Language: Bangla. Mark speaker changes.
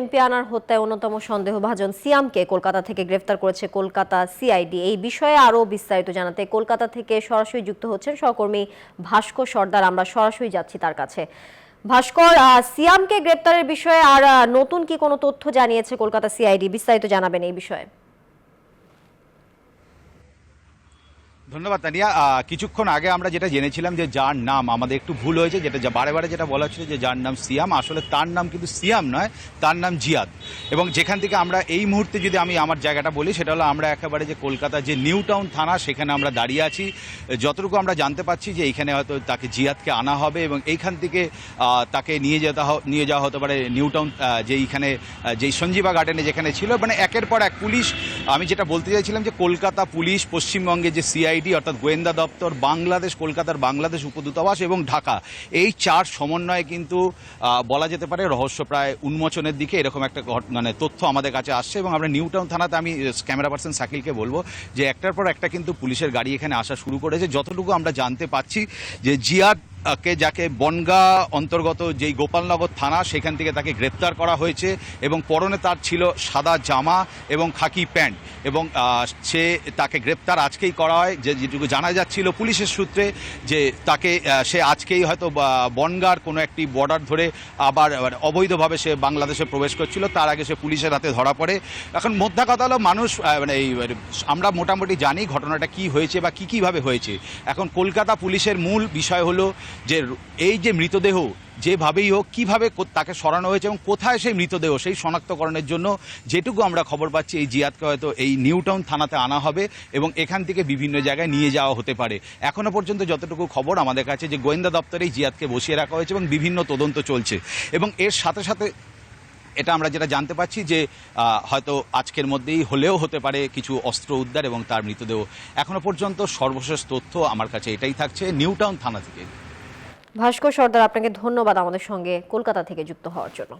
Speaker 1: এমপি আনার হত্যায় অন্যতম সন্দেহভাজন সিয়ামকে কলকাতা থেকে গ্রেফতার করেছে কলকাতা সিআইডি। এই বিষয়ে আরও বিস্তারিত জানাতে কলকাতা থেকে সরাসরি যুক্ত হচ্ছেন সহকর্মী ভাস্কর সর্দার। আমরা সরাসরি যাচ্ছি তার কাছে। ভাস্কর, সিয়ামকে গ্রেফতারের বিষয়ে আর নতুন কি কোনো তথ্য জানিয়েছে কলকাতা সিআইডি? বিস্তারিত জানাবেন এই বিষয়ে।
Speaker 2: ধন্যবাদ তানিয়া। কিছুক্ষণ আগে আমরা যেটা জেনেছিলাম যে যার নাম, আমাদের একটু ভুল হয়েছে, যেটা বারে বারে যেটা বলা হচ্ছিল যে যার নাম সিয়াম, আসলে তার নাম কিন্তু সিয়াম নয়, তার নাম জিয়াদ। এবং যেখান থেকে আমরা এই মুহূর্তে যদি আমি আমার জায়গাটা বলি, সেটা হলো আমরা একেবারে যে কলকাতা যে নিউ টাউন থানা, সেখানে আমরা দাঁড়িয়ে আছি। যতটুকু আমরা জানতে পারছি যে এইখানে হয়তো তাকে জিয়াদকে আনা হবে এবং এইখান থেকে তাকে নিয়ে যাওয়া হতে পারে নিউ টাউন, যেইখানে যেই সঞ্জীবা গার্ডেনে যেখানে ছিল। মানে একের পর এক পুলিশ, আমি যেটা বলতে চাইছিলাম যে কলকাতা পুলিশ, পশ্চিমবঙ্গে যে সিআইডি অর্থাৎ গোয়েন্দা দপ্তর, বাংলাদেশ, কলকাতার বাংলাদেশ উপদূতাবাস এবং ঢাকা, এই চার সমন্বয়ে কিন্তু বলা যেতে পারে রহস্য প্রায় উন্মোচনের দিকে এরকম একটা মানে তথ্য আমাদের কাছে আসছে। এবং আমরা নিউ টাউন থানাতে, আমি ক্যামেরা পার্সন শাকিলকে বলবো যে একটার পর একটা কিন্তু পুলিশের গাড়ি এখানে আসা শুরু করেছে। যতটুকু আমরা জানতে পাচ্ছি যে জিয়াদ যাকে বনগাঁ অন্তর্গত যেই গোপালনগর থানা, সেখান থেকে তাকে গ্রেপ্তার করা হয়েছে এবং পরনে তার ছিল সাদা জামা এবং খাকি প্যান্ট। এবং তাকে গ্রেপ্তার আজকেই করা হয়, যেটুকু জানা যাচ্ছিল পুলিশের সূত্রে যে তাকে সে আজকেই হয়তো বনগাঁর কোনো একটি বর্ডার ধরে আবার অবৈধভাবে সে বাংলাদেশে প্রবেশ করছিল, তার আগে সে পুলিশের হাতে ধরা পড়ে। এখন মোদ্দা কথা হলো, মানুষ মানে আমরা মোটামুটি জানি ঘটনাটা কি হয়েছে বা কীভাবে হয়েছে। এখন কলকাতা পুলিশের মূল বিষয় হলো যে এই যে মৃতদেহ যেভাবেই হোক কীভাবে তাকে সরানো হয়েছে এবং কোথায় সেই মৃতদেহ, সেই শনাক্তকরণের জন্য যেটুকু আমরা খবর পাচ্ছি এই জিয়াদকে হয়তো এই নিউ টাউন থানাতে আনা হবে এবং এখান থেকে বিভিন্ন জায়গায় নিয়ে যাওয়া হতে পারে। এখনও পর্যন্ত যতটুকু খবর আমাদের কাছে, যে গোয়েন্দা দপ্তরে এই জিয়াদকে বসিয়ে রাখা হয়েছে এবং বিভিন্ন তদন্ত চলছে। এবং এর সাথে সাথে এটা আমরা যেটা জানতে পাচ্ছি যে হয়তো আজকের মধ্যেই হলেও হতে পারে কিছু অস্ত্র উদ্ধার এবং তার মৃতদেহ। এখনও পর্যন্ত সর্বশেষ তথ্য আমার কাছে এটাই থাকছে নিউ টাউন থানা থেকে।
Speaker 1: ভাস্কর সর্দার, আপনাকে ধন্যবাদ আমাদের সঙ্গে কলকাতা থেকে যুক্ত হওয়ার জন্য।